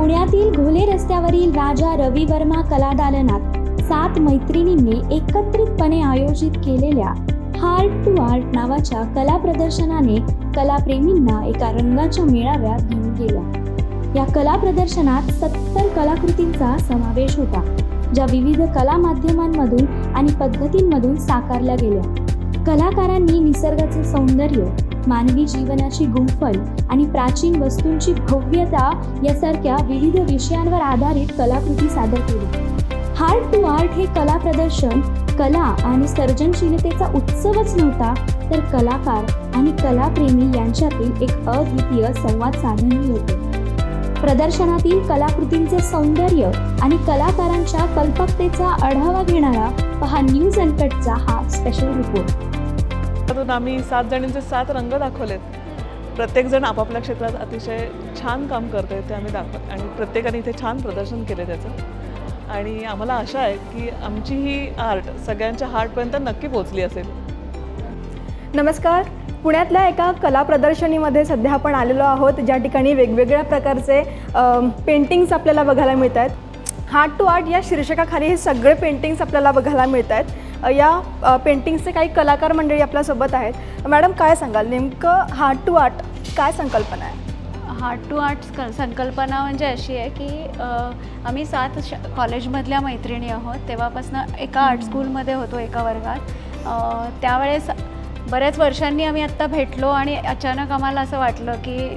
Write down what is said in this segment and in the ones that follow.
पुण्यातील घोले रस्त्यावरील राजा रवी वर्मा कलादालनात 7 मैत्रिणींनी एकत्रितपणे आयोजित केलेल्या हार्ट टू आर्ट नावाच्या कला प्रदर्शनाने कलाप्रेमींना एका रंगाच्या मेळाव्यात घेऊन गेला। या कला प्रदर्शनात 70 कलाकृतींचा समावेश होता, ज्या विविध कला माध्यमांमधून आणि पद्धतींमधून साकारल्या गेल्या। कलाकारांनी निसर्गाचे सौंदर्य, मानवी जीवनाची गुंफल आणि प्राचीन वस्तूंची भव्यता यासारख्या विविध विषयांवर आधारित कलाकृती सादर केल्या। हार्ट टू आर्ट हे कला प्रदर्शन कला आणि सर्जनशीलतेचा उत्सवच नव्हता, तर कलाकार आणि कलाप्रेमी यांच्यातील एक अद्वितीय संवाद साधनही होते। प्रदर्शनातील कलाकृतींचे सौंदर्य आणि कलाकारांच्या कल्पकतेचा आढावा घेणारा पहा न्यूज अनकटचा हा स्पेशल रिपोर्ट। आम्ही 7 जणींचे 7 रंग दाखवलेत। प्रत्येकजण आपापल्या क्षेत्रात अतिशय छान काम करते ते आम्ही दाखवत आणि प्रत्येकाने इथे छान प्रदर्शन केले त्याचं। आणि आम्हाला आशा आहे की आमची ही आर्ट सगळ्यांच्या हार्टपर्यंत नक्की पोहोचली असेल। नमस्कार, पुण्यातल्या एका कला प्रदर्शनीमध्ये सध्या आपण आलेलो आहोत, ज्या ठिकाणी वेगवेगळ्या प्रकारचे पेंटिंग्स आपल्याला बघायला मिळत आहेत। हार्ट टू आर्ट या शीर्षकाखाली हे सगळे पेंटिंग्स आपल्याला बघायला मिळत आहेत। या पेंटिंग्सचे काही कलाकार मंडळी आपल्यासोबत आहेत। मॅडम, काय सांगाल, नेमकं हार्ट टू आर्ट काय संकल्पना आहे? हार्ट टू आर्ट संकल्पना म्हणजे अशी आहे की आम्ही 7 कॉलेजमधल्या मैत्रिणी आहोत। तेव्हापासून एका आर्ट स्कूलमध्ये होतो एका वर्गात। त्यावेळेस बऱ्याच वर्षांनी आम्ही आत्ता भेटलो आणि अचानक आम्हाला असं वाटलं की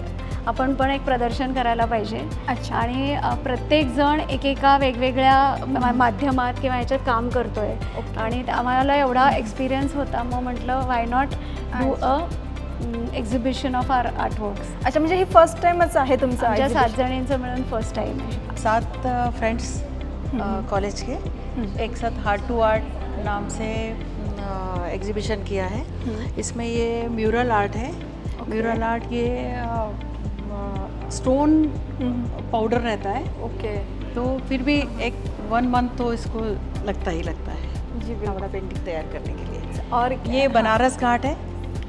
आपण पण एक प्रदर्शन करायला पाहिजे। अच्छा। आणि प्रत्येकजण एकेका वेगवेगळ्या माध्यमात किंवा ह्याच्यात काम करतो आहे आणि आम्हाला एवढा एक्सपिरियन्स होता, मग म्हटलं why not do a exhibition of our artworks. अच्छा, म्हणजे ही फर्स्ट टाइमच आहे तुमचं? आमच्या 7 जणींचं मिळून फर्स्ट टाइम आहे। 7 फ्रेंड्स कॉलेज के एक साथ हार्ट टू आर्ट नाम से एग्जीबिशन किया है। इसमें ये म्यूरल आर्ट है। म्यूरल आर्ट ये स्टोन पाउडर रहता है। ओके। तो फिर भी एक 1 मंथ तो इसको लगता ही लगता है जी, हमारा पेंटिंग तैयार करने के लिए। और ये बनारस घाट है।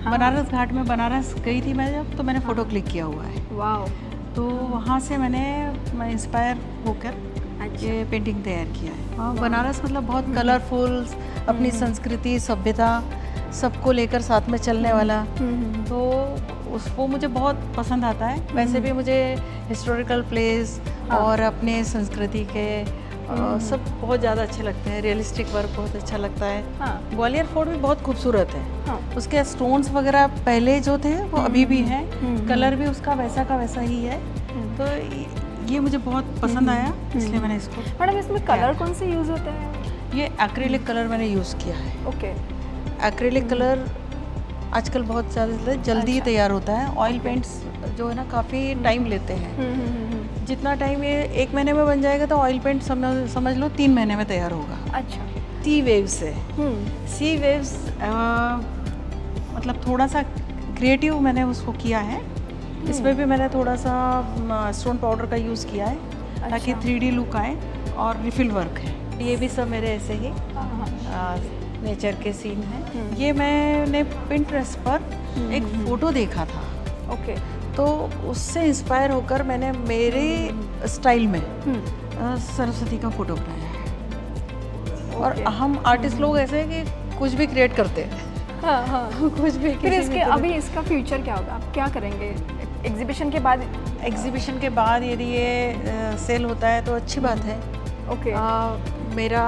बनारस घाट में बनारस गई थी मैं जब, तो मैंने फ़ोटो क्लिक किया हुआ है। वाओ। तो वहाँ से मैं इंस्पायर होकर ये पेंटिंग तैयार किया है। बनारस मतलब बहुत कलरफुल, अपनी संस्कृति सभ्यता सबको लेकर साथ में चलने वाला, तो वो मुझे बहुत पसंद आता है। वैसे भी मुझे हिस्टोरिकल प्लेस और अपने संस्कृति के सब बहुत ज़्यादा अच्छे लगते हैं। रियलिस्टिक वर्क बहुत अच्छा लगता है। ग्वालियर फोर्ट भी बहुत खूबसूरत है। उसके स्टोन्स वगैरह पहले जो थे वो अभी भी हैं, कलर भी उसका वैसा का वैसा ही है। तो ये मुझे बहुत पसंद आया, इसलिए मैंने इसको। मैडम, इसमें कलर कौन से यूज़ होते हैं? ये एक्रिलिक कलर मैंने यूज़ किया है। ओके। एक्रिलिक कलर आजकल बहुत ज़्यादा जल्दी ही तैयार होता है। ऑयल पेंट्स जो है ना काफ़ी टाइम लेते हैं। जितना टाइम ये 1 महीने में बन जाएगा, तो ऑयल पेंट समझ लो 3 महीने में तैयार होगा। अच्छा। सी वेव्स है। सी वेव्स मतलब थोड़ा सा क्रिएटिव मैंने उसको किया है। इसमें भी मैंने थोड़ा सा स्टोन पाउडर का यूज़ किया है ताकि 3D लुक आए, और रिफिल वर्क है। ये भी सब मेरे ऐसे ही नेचर के सीन हैं। ये मैंने पिंटरेस्ट पर एक फ़ोटो देखा था। ओके। तो उससे इंस्पायर होकर मैंने मेरे स्टाइल में सरस्वती का फ़ोटो बनाया है। और हम आर्टिस्ट लोग ऐसे हैं कि कुछ भी क्रिएट करते हैं। हाँ कुछ भी। फिर इसके अभी इसका फ्यूचर क्या होगा? आप क्या करेंगे एग्जीबिशन के बाद? एग्जीबिशन के बाद यदि ये सेल होता है तो अच्छी बात है। ओके। मेरा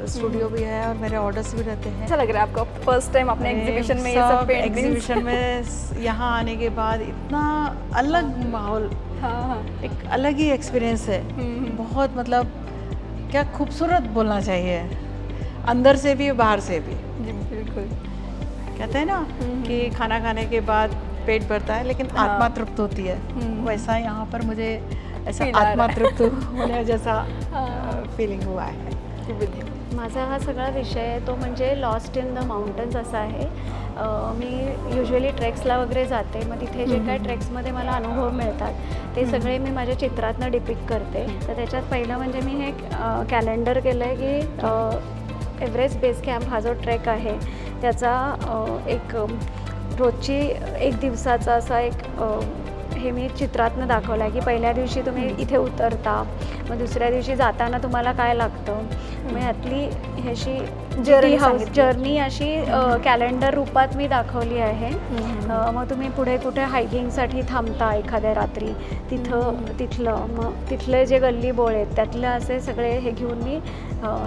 स्टूडियो भी है और मेरे ऑर्डर्स भी रहते हैं। अच्छा लग रहा है आपको फर्स्ट टाइम अपने एग्जीबिशन में ये सब पेंटिंग्स? एग्जीबिशन में यहाँ आने के बाद इतना अलग माहौल, एक अलग ही एक्सपीरियंस है। बहुत मतलब क्या खूबसूरत बोलना चाहिए, अंदर से भी बाहर से भी। जी बिल्कुल। कहते हैं ना कि खाना खाने के बाद पेट भरता है लेकिन आत्मा तृप्त होती है। वैसा यहाँ पर मुझे ऐसा आत्मा तृप्त होने जैसा फीलिंग हुआ है। माझा हा सगळा विषय आहे तो म्हणजे लॉस्ट इन द माउंटन्स असा आहे। मी युजली ट्रेक्सला वगैरे जाते, मग तिथे जे काय ट्रेक्समध्ये मला अनुभव मिळतात ते सगळे मी माझ्या चित्रातनं डिपिक्ट करते। तर त्याच्यात पहिलं म्हणजे मी हे कॅलेंडर केलं आहे की एव्हरेस्ट बेस कॅम्प हा जो ट्रेक आहे त्याचा एक रोजची 1 दिवसाचा असा एक हे मी चित्रातनं दाखवलं आहे की पहिल्या दिवशी तुम्ही इथे उतरता, मग दुसऱ्या दिवशी जाताना तुम्हाला काय लागतं, मग यातली ह्याची Journey हाऊस सांगितली. जर्नी अशी कॅलेंडर रूपात मी दाखवली आहे. मग तुम्ही पुढे कुठे हायकिंगसाठी थांबता एखाद्या रात्री, तिथलं मग तिथले जे गल्ली बोळ आहेत त्यातलं असे सगळे हे घेऊन मी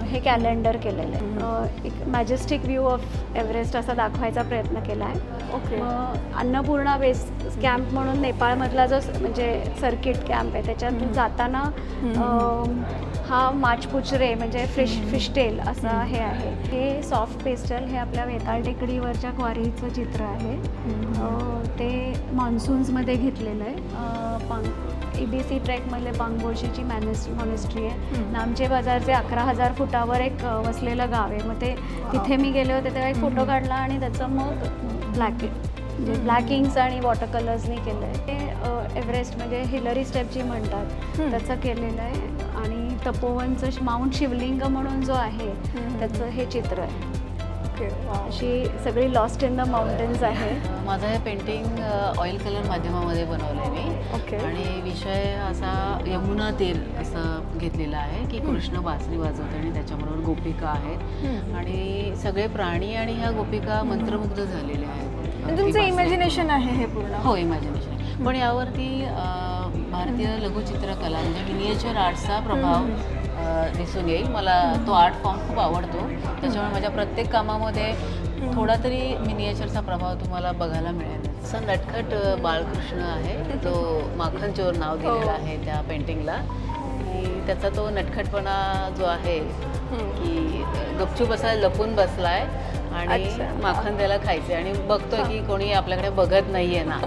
हे कॅलेंडर केलेलं आहे. एक मॅजेस्टिक व्ह्यू ऑफ एव्हरेस्ट असा दाखवायचा प्रयत्न केला आहे. ओके. मग अन्नपूर्णा बेस कॅम्प म्हणून नेपाळमधला जो म्हणजे सर्किट कॅम्प आहे त्याच्यात जाताना हा माचपुचरे म्हणजे फिशटेल असा हे आहे. हे सॉफ्ट पेस्टल हे आपल्या वेताळ टेकडीवरच्या क्वारीचं चित्र आहे. ते मान्सून्समध्ये घेतलेलं आहे. EBC ट्रेकमधले पांगबोशीची मॉनेस्ट्री आहे. नामचे बाजारचे 11,000 फुटावर एक वसलेलं गाव आहे. मग ते तिथे मी गेले होते तेव्हा एक फोटो काढला आणि त्याचं मग म्हणजे ब्लॅक इंक्स आणि वॉटर कलर्सनी केलं आहे. ते एव्हरेस्ट म्हणजे हिलरी स्टेपची म्हणतात त्याचं केलेलं आहे. आणि तपोवनचं माउंट शिवलिंग म्हणून जो आहे त्याचं हे चित्र आहे. अशी सगळी लॉस्ट इन द माउंटेन्स आहे. माझं हे पेंटिंग ऑइल कलर माध्यमामध्ये बनवलं आहे मी. ओके. आणि विषय असा यमुना तेल असं घेतलेला आहे की कृष्ण बासरी वाजवतो आणि त्याच्याबरोबर गोपिका आहेत आणि सगळे प्राणी आणि ह्या गोपिका मंत्रमुग्ध झालेल्या आहेत. तुमचं इमॅजिनेशन आहे हे पूर्ण? हो, इमॅजिनेशन. पण यावरती भारतीय लघुचित्रकला म्हणजे मिनिएचर आर्टचा प्रभाव दिसून येईल. मला तो आर्ट फॉर्म खूप आवडतो, त्याच्यामुळे माझ्या प्रत्येक कामामध्ये थोडा तरी मिनिएचरचा प्रभाव तुम्हाला बघायला मिळेल. असं नटखट बाळकृष्ण आहे, तो माखन चोर नाव दिलेलं आहे त्या पेंटिंगला. की त्याचा तो नटखटपणा जो आहे की गपचूप असा लपून बसलाय आणि माखन त्याला खायचे आणि बघतोय की कोणी आपल्याकडे बघत नाहीये ना.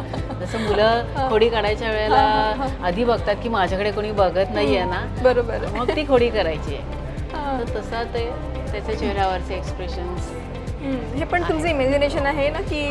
जसं मुलं खोडी काढायच्या वेळेला आधी बघतात की माझ्याकडे कोणी बघत नाहीये ना, बरोबर. मग ती खोडी करायची आहे. तर तसा ते त्याच्या चेहऱ्यावरचे एक्सप्रेशन्स. हे पण तुमचं इमॅजिनेशन आहे ना की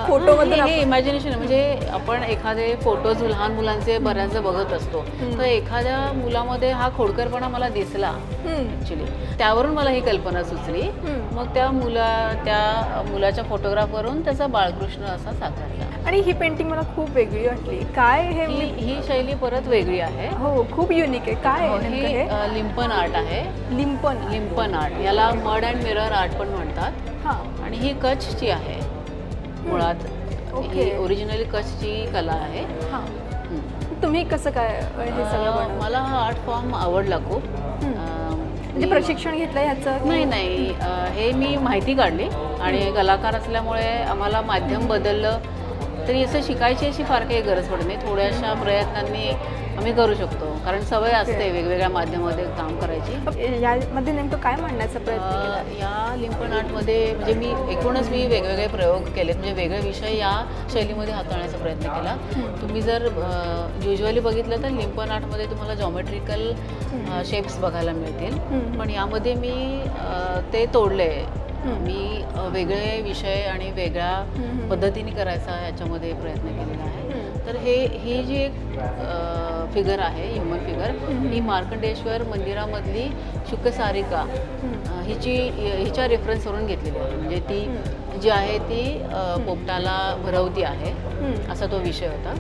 फोटोमधून? हे इमॅजिनेशन आहे. म्हणजे आपण एखादे फोटोज लहान मुलांचे बऱ्याचदा बघत असतो, तर एखाद्या मुलामध्ये हा खोडकरपणा मला दिसला ॲक्च्युली, त्यावरून मला ही कल्पना सुचली. मग त्या मुलाच्या फोटोग्राफवरून त्याचा बाळकृष्ण असा साकारला. आणि ही पेंटिंग मला खूप वेगळी वाटली. काय हे? ही शैली परत वेगळी आहे. हो, खूप युनिक आहे. काय आहे नेमकं हे? हे लिंपन आर्ट आहे. लिंपन आर्ट, याला मड अँड मिरर आर्ट पण म्हणतात. आणि ही कच्छची आहे मुळात. ही ओरिजिनली कच्छची कला आहे. तुम्ही कसं काय हे सगळं? मला हा आर्ट फॉर्म आवडला खूप. म्हणजे प्रशिक्षण घेतलं ह्याचं? नाही, हे मी माहिती काढली आणि कलाकार असल्यामुळे आम्हाला माध्यम बदललं तरी असं शिकायची अशी फार काही गरज पडत नाही. थोड्याशा प्रयत्नांनी आम्ही करू शकतो, कारण सवय असते वेगवेगळ्या माध्यमामध्ये काम करायची. यामध्ये नेमकं काय म्हणण्याचा प्रयत्न केला? या लिंपन आर्टमध्ये म्हणजे मी वेगवेगळे प्रयोग केलेत. म्हणजे वेगळे विषय या शैलीमध्ये हाताळण्याचा प्रयत्न केला. तुम्ही जर युजली बघितलं तर लिंपन आर्टमध्ये तुम्हाला जॉमेट्रिकल शेप्स बघायला मिळतील, पण यामध्ये मी ते तोडले. मी वेगळे विषय आणि वेगळ्या पद्धतीने करायचा ह्याच्यामध्ये प्रयत्न केलेला आहे. तर ही जी एक फिगर आहे, ह्युमन फिगर, ही मार्कंडेश्वर मंदिरामधली शुकसारिका हिच्या रेफरन्सवरून घेतलेली आहे. म्हणजे ती जी आहे ती पोपटाला भरवती आहे असा तो विषय होता.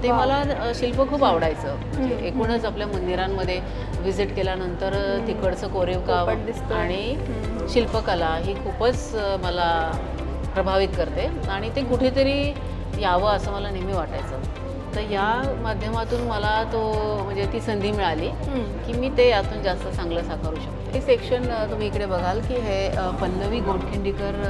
ते मला शिल्प खूप आवडायचं. म्हणजे एकूणच आपल्या मंदिरांमध्ये व्हिजिट केल्यानंतर तिकडचं कोरीवकाम आणि शिल्पकला ही खूपच मला प्रभावित करते आणि ते कुठेतरी यावं असं मला नेहमी वाटायचं. तर या माध्यमातून मला म्हणजे ती संधी मिळाली की मी ते यातून जास्त चांगलं साकारू शकते. हे सेक्शन तुम्ही इकडे बघाल की हे पल्लवी गोटखिंडीकर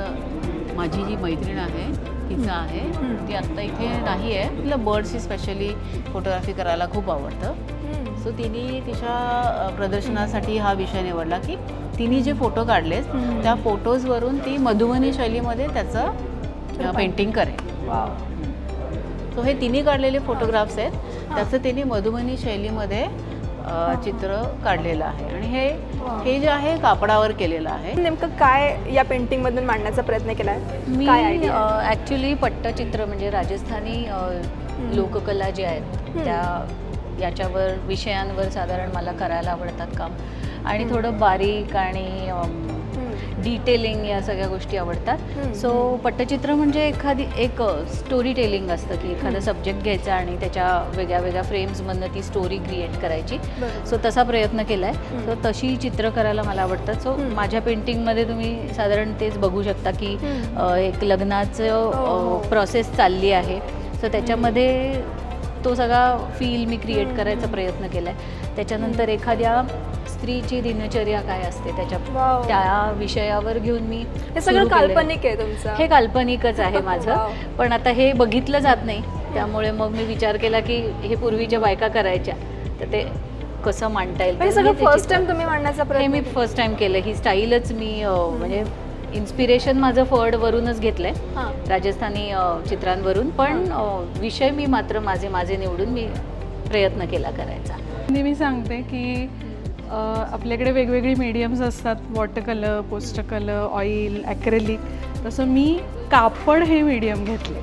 माझी जी मैत्रीण आहे तिचं आहे. ती आत्ता इथे नाही आहे. तिला बर्ड्सची स्पेशली फोटोग्राफी करायला खूप आवडतं. सो तिने तिच्या प्रदर्शनासाठी हा विषय निवडला की तिने जे फोटो काढलेत त्या फोटोजवरून ती मधुबनी शैलीमध्ये त्याचं पेंटिंग करेल. सो हे तिने काढलेले फोटोग्राफ्स आहेत, त्याचं तिने मधुबनी शैलीमध्ये चित्र काढलेलं आहे आणि हे जे आहे कापडावर केलेलं आहे. नेमकं काय या पेंटिंगमधून मांडण्याचा प्रयत्न केला आहे? मी ॲक्च्युली पट्टचित्र म्हणजे राजस्थानी लोककला जी आहेत त्या याच्यावर विषयांवर साधारण मला करायला आवडतात काम आणि थोडं बारीक आणि डिटेलिंग या सगळ्या गोष्टी आवडतात. सो पट्टचित्र म्हणजे एक स्टोरी टेलिंग असतं की एखादा सब्जेक्ट घ्यायचा आणि त्याच्या वेगळ्या वेगळ्या फ्रेम्समधनं ती स्टोरी क्रिएट करायची. सो तसा प्रयत्न केला आहे. सो तशी चित्र करायला मला आवडतात. सो माझ्या पेंटिंगमध्ये तुम्ही साधारण तेच बघू शकता की एक लग्नाचं प्रोसेस चालली आहे. सो त्याच्यामध्ये तो सगळा फील मी क्रिएट करायचा प्रयत्न केला आहे. त्याच्यानंतर एखाद्या स्त्रीची दिनचर्या काय असते त्या विषयावर घेऊन मी हे सगळं सुरू केलंय. काल्पनिक आहे तुमचं? हे काल्पनिकच आहे माझं. पण आता हे बघितलं जात नाही, त्यामुळे मग मी विचार केला की हे पूर्वीच्या बायका करायच्या, तर ते कसं मांडता येईल. हे सगळं फर्स्ट टाइम तुम्ही मांडण्याचा हे प्रयत्न मी फर्स्ट टाइम केलं. ही स्टाईलच मी म्हणजे इन्स्पिरेशन माझं फळवरूनच घेतलंय, राजस्थानी चित्रांवरून. पण विषय मी मात्र माझे निवडून मी प्रयत्न केला करायचा. मी सांगते की आपल्याकडे वेगवेगळी मीडियम्स असतात, water colour, poster colour, oil, acrylic. तसं मी कापड हे मीडियम घेतले.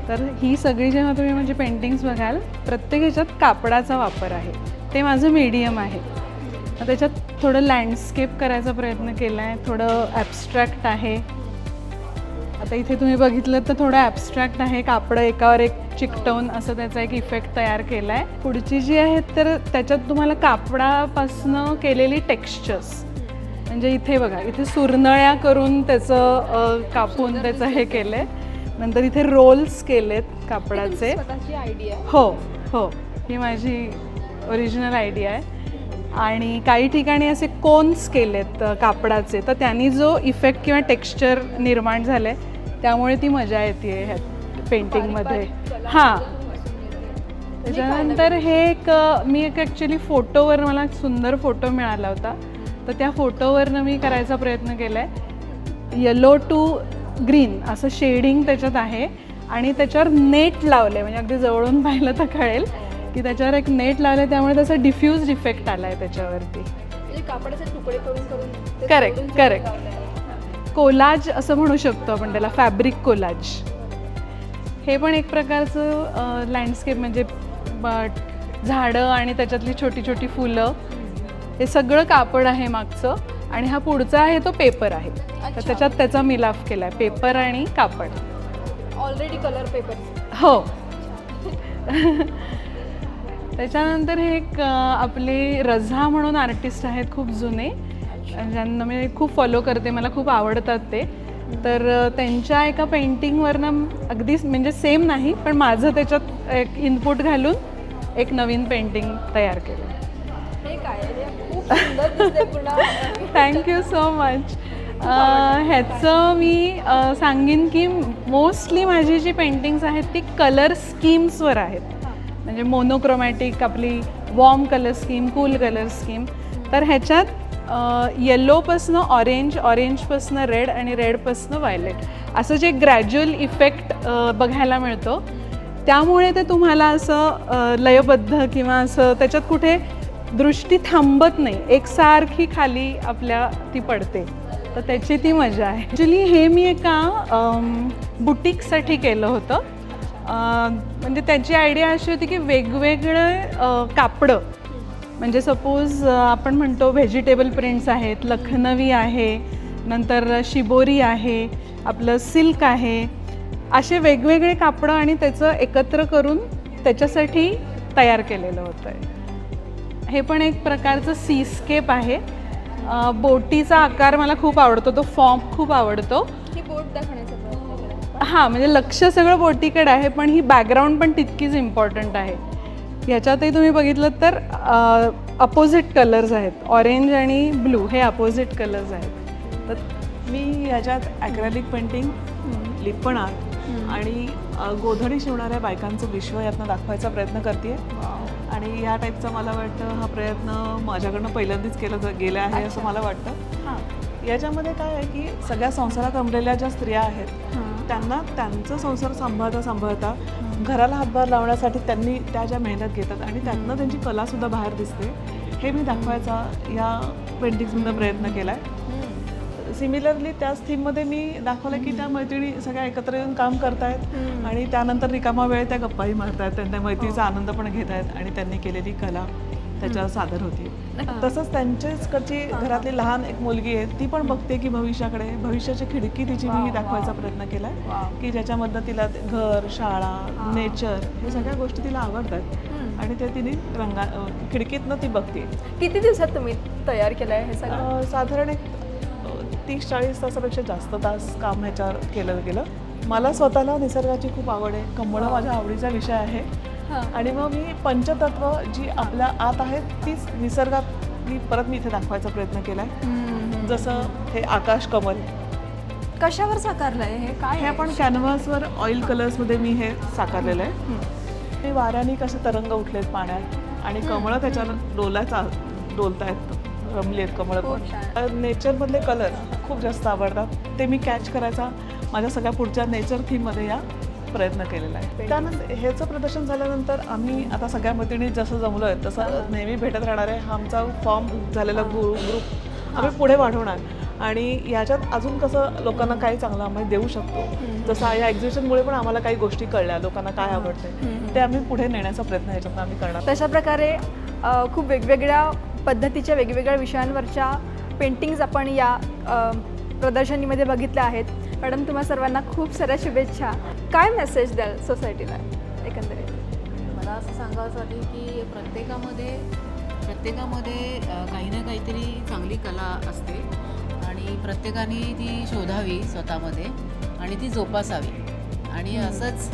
तर ही सगळी जेव्हा तुम्ही म्हणजे पेंटिंग्स बघाल, प्रत्येक ह्याच्यात कापडाचा वापर आहे. ते माझं मीडियम आहे. त्याच्यात थोडं लँडस्केप करायचा प्रयत्न केला आहे, थोडं ॲब्स्ट्रॅक्ट आहे. आता इथे तुम्ही बघितलं तर थोडं ॲब्स्ट्रॅक्ट आहे, कापडं एकावर एक चिकटवून असं त्याचा एक इफेक्ट तयार केला आहे. पुढची जी आहेत तर त्याच्यात तुम्हाला कापडापासनं केलेली टेक्स्चर्स, म्हणजे इथे बघा, इथे सुरनळ्या करून त्याचं कापून त्याचं हे केलं आहे. नंतर इथे रोल्स केलेत कापडाचे. हो हो, ही माझी ओरिजिनल आयडिया आहे. आणि काही ठिकाणी असे कोन्स केलेत कापडाचे, तर त्यांनी जो इफेक्ट किंवा टेक्स्चर निर्माण झालं आहे त्यामुळे ती मजा येते ह्या पेंटिंगमध्ये. हां, त्याच्यानंतर हे मी ॲक्च्युली फोटोवर मला एक सुंदर फोटो मिळाला होता, तर त्या फोटोवरनं मी करायचा प्रयत्न केला आहे. येलो टू ग्रीन असं शेडिंग त्याच्यात आहे आणि त्याच्यावर नेट लावले, म्हणजे अगदी जवळून पाहिलं तर कळेल की त्याच्यावर एक नेट लावलं आहे, त्यामुळे त्याचा डिफ्यूज इफेक्ट आला आहे त्याच्यावरती. कापडाचे तुकडे करून करेक्ट. कोलाज असं म्हणू शकतो आपण त्याला, फॅब्रिक कोलाज. हे पण एक प्रकारचं लँडस्केप, म्हणजे झाडं आणि त्याच्यातली छोटी छोटी फुलं, हे सगळं कापड आहे मागचं. आणि हा पुढचा आहे तो पेपर आहे, तर त्याच्यात त्याचा मिलाफ केला आहे, पेपर आणि कापड. Already colour paper. हो. त्याच्यानंतर हे एक आपले रझा म्हणून आर्टिस्ट आहेत, खूप जुने, ज्यांना मी खूप फॉलो करते, मला खूप आवडतात ते. तर त्यांच्या एका पेंटिंगवरनं अगदीच म्हणजे सेम नाही, पण माझं त्याच्यात एक इनपुट घालून एक नवीन पेंटिंग तयार केलं. हे काय खूप सुंदर दिसतंय पुन्हा. Thank you so much. ह्याचं मी सांगेन की मोस्टली माझी जी पेंटिंग्स आहेत ती कलर स्कीम्सवर आहेत, म्हणजे मोनोक्रोमॅटिक, आपली warm colour scheme, cool colour scheme. तर ह्याच्यात येल्लोपासनं ऑरेंज, ऑरेंजपासनं रेड आणि रेडपासनं व्हायलेट असं जे ग्रॅज्युअल इफेक्ट बघायला मिळतो, त्यामुळे ते तुम्हाला असं लयबद्ध किंवा असं त्याच्यात कुठे दृष्टी थांबत नाही, एकसारखी खाली आपल्या ती पडते, तर त्याची ती मजा आहे. ॲक्च्युली हे मी एका बुटीकसाठी केलं होतं. म्हणजे त्याची आयडिया अशी होती की वेगवेगळं कापडं, म्हणजे सपोज आपण म्हणतो व्हेजिटेबल प्रिंट्स आहेत, लखनवी आहे, नंतर शिबोरी आहे, आपलं सिल्क आहे, असे वेगवेगळे कापडं आणि त्याचं एकत्र करून त्याच्यासाठी तयार केलेलं होतं. हे पण एक प्रकारचं सीस्केप आहे. बोटीचा आकार मला खूप आवडतो, तो फॉर्म खूप आवडतो. ही बोट दाखवण्याचा प्रयत्न केला. हां, म्हणजे लक्ष सगळं बोटीकडे आहे, पण ही बॅकग्राऊंड पण तितकीच इम्पॉर्टंट आहे. ह्याच्यातही तुम्ही बघितलं तर अपोजिट कलर्स आहेत, ऑरेंज आणि ब्लू हे अपोजिट कलर्स आहेत. तर मी ह्याच्यात ॲक्रेलिक पेंटिंग, लिप्पण आर्ट आणि गोधडी शिवणाऱ्या बायकांचं विश्व यातनं दाखवायचा प्रयत्न करते. आणि या टाईपचा मला वाटतं हा प्रयत्न माझ्याकडनं पहिल्यांदाच गेला आहे असं मला वाटतं. याच्यामध्ये काय आहे की सगळ्या संसारात रमलेल्या ज्या स्त्रिया आहेत त्यांना त्यांचं संसार सांभाळता घराला हातभार लावण्यासाठी त्यांनी त्या ज्या मेहनत घेतात आणि त्यातनं त्यांची कलासुद्धा बाहेर दिसते, हे मी दाखवायचा या पेंटिंग्समधून प्रयत्न केला आहे. सिमिलरली त्याच थीममध्ये मी दाखवलं की त्या मैत्रिणी सगळ्या एकत्र येऊन काम करतायत आणि त्यानंतर रिकामा वेळ त्या गप्पाही मारतायत, त्यांच्या मैत्रीचा आनंद पण घेत आहेत आणि त्यांनी केलेली कला त्याच्यावर सादर होती. तसंच त्यांच्याचकडची घरातली लहान एक मुलगी आहे, ती पण बघते की भविष्याकडे, भविष्याची खिडकी तिची मी दाखवायचा प्रयत्न केला की ज्याच्यामधनं तिला घर, शाळा, नेचर हे सगळ्या गोष्टी तिला आवडतात आणि ते तिने खिडकीतनं ती बघते. किती दिवसात तुम्ही तयार केलं आहे हे सगळं? साधारण एक 30-40 तासापेक्षा जास्त तास काम ह्याच्यावर केलं गेलं. मला स्वतःला निसर्गाची खूप आवड आहे, कमळं माझ्या आवडीचा विषय आहे आणि मग मी पंचतत्व जी आपल्या आत आहेत तीच निसर्गात मी इथे दाखवायचा प्रयत्न केला आहे. जसं हे आकाश कमल, कशावर साकारलं आहे हे? काय हे आपण कॅनव्हासवर ऑइल कलर्समध्ये मी हे साकारलेलं आहे. हे वाऱ्याने कसे तरंग उठलेत पाण्यात आणि कमळं त्याच्यावर डोलतायत, रमली आहेत कमळं पण. नेचरमधले कलर खूप जास्त आवडतात, ते मी कॅच करायचा माझ्या सगळ्या पुढच्या नेचर थीममध्ये या प्रयत्न केलेला आहे. त्यानंतर ह्याचं प्रदर्शन झाल्यानंतर आम्ही आता सगळ्या मैत्रिणी जसं जमलो आहे तसं नेहमी भेटत राहणार आहे. हा आमचा फॉर्म झालेला ग्रुप आम्ही पुढे वाढवणार आणि याच्यात अजून कसं लोकांना काही चांगलं आम्ही देऊ शकतो. जसं या एक्झिबिशनमुळे पण आम्हाला काही गोष्टी कळल्या, लोकांना काय आवडते ते आम्ही पुढे नेण्याचा प्रयत्न ह्याच्यात आम्ही करणार. तशा प्रकारे खूप वेगवेगळ्या पद्धतीच्या वेगवेगळ्या विषयांवरच्या पेंटिंग्ज आपण या प्रदर्शनीमध्ये बघितल्या आहेत. मॅडम, तुम्हा सर्वांना खूप साऱ्या शुभेच्छा. काय मेसेज द्याल सोसायटीला एकंदरीत? मला असं सांगावंसं वाटेल की प्रत्येकामध्ये काही ना काहीतरी चांगली कला असते आणि प्रत्येकाने ती शोधावी स्वतःमध्ये आणि ती जोपासावी आणि असंच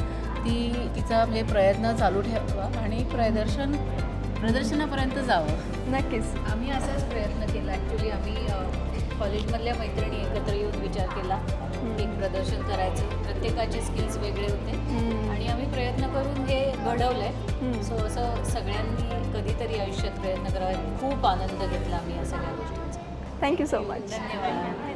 तिचा म्हणजे प्रयत्न चालू ठेवावा आणि प्रदर्शनापर्यंत जावं. नक्कीच. आम्ही असाच प्रयत्न केला. ॲक्च्युली आम्ही कॉलेजमधल्या मैत्रिणी एकत्र येऊन विचार केला एक प्रदर्शन करायचं. प्रत्येकाचे स्किल्स वेगळे होते आणि आम्ही प्रयत्न करून हे घडवलं आहे. सो असं सगळ्यांनी कधीतरी आयुष्यात प्रयत्न करावा. खूप आनंद घेतला आम्ही या सगळ्या गोष्टींचा. Thank you so much. धन्यवाद.